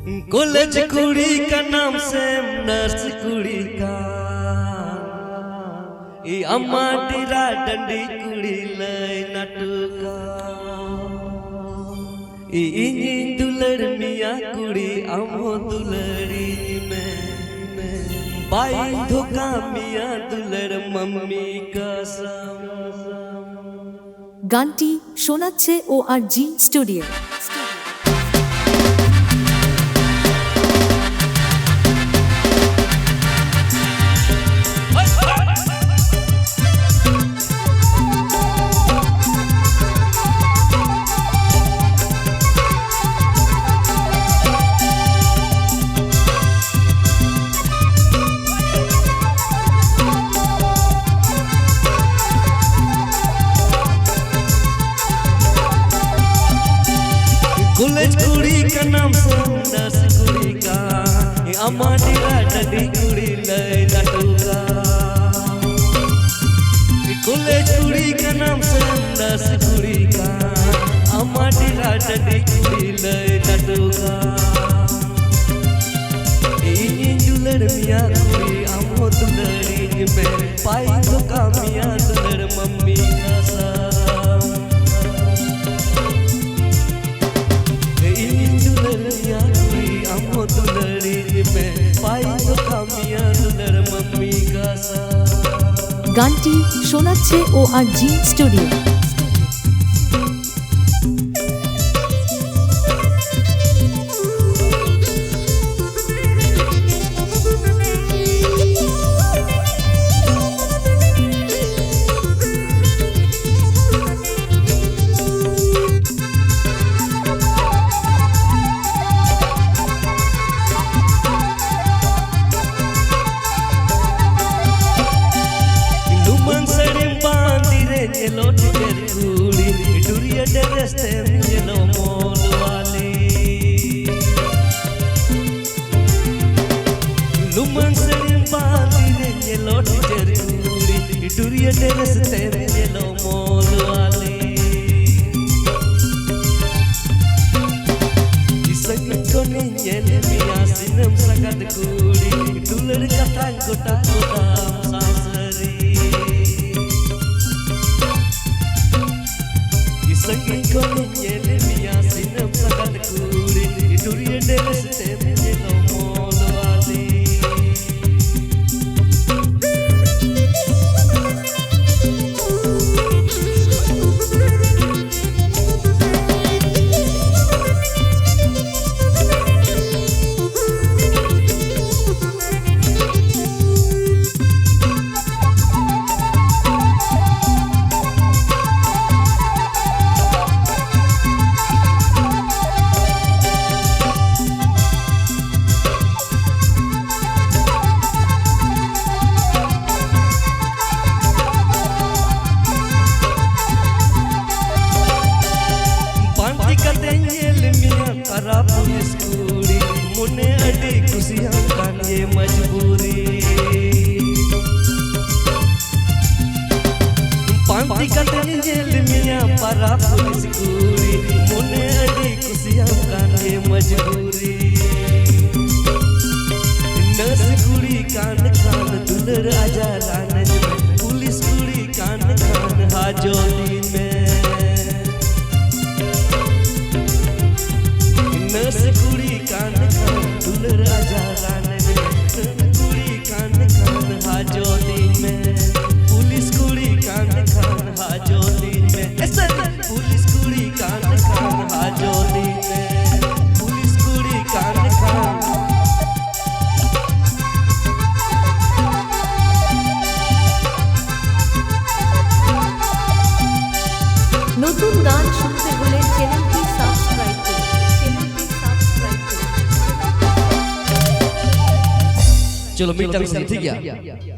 College कुड़ी का नाम से नर्स कुड़ी का ई अम्मा टीरा डंडी कुड़ी लय नटुका ई इनी दुलड़ मिया कुड़ी अमो दुलड़ी में बाई धोखा मिया दुलड़ मम्मी कसम। গানটি শোনাচ্ছে ORG স্টুডিও। कॉलेज कुड़ी का नाम से नर्स कुड़ी का अम्मा टीरा डंडी कुड़ी लय नटुका। कॉलेज कुड़ी का नाम से नर्स कुड़ी का अम्मा टीरा डंडी कुड़ी लय नटुका। इनी दुलड़ मिया कुड़ी अमो दुलड़ी में पाई धोखा मिया दुलड़ मम्मी कसम। গানটি শোনাচ্ছে ORG স্টুডিও। लोट कर कुड़ी डुरिया डरस्ते येलो मोल वाली लुमन से बांधी रे ये लोट कर कुड़ी डुरिया डरस्ते येलो मोल वाली इसकी कोने येले मिया सिनम सकत कुड़ी डुलर कथा गोटा गोटा सासरी संगी को येले मिया सिनम सकत कुड़ी डुरिया डरस्ते येलो मोल वाली। पुलिस कुड़ी मुने अड़ी खुशियां कान ये मजबूरी पांती कतन जेल मिया परा पुलिस कुड़ी मुने अड़ी खुशियां कान ये मजबूरी नर्स कुड़ी कान कान दुलर आजा रानज में पुलिस कुड़ी कान कान हाजोली में नर्स कुड़ी कान कान दुलर आजा रानज में कुड़ी कान कान हाजोली में पुलिस कुड़ी कान कान हाजोली में ऐसा पुलिस कुड़ी कान कान हाजोली में पुलिस कुड़ी कान कान। নতুন গান শুনতে হলে চ্যানেলটি সাবস্ক্রাইব করুন। चलो मीटर ठीक है।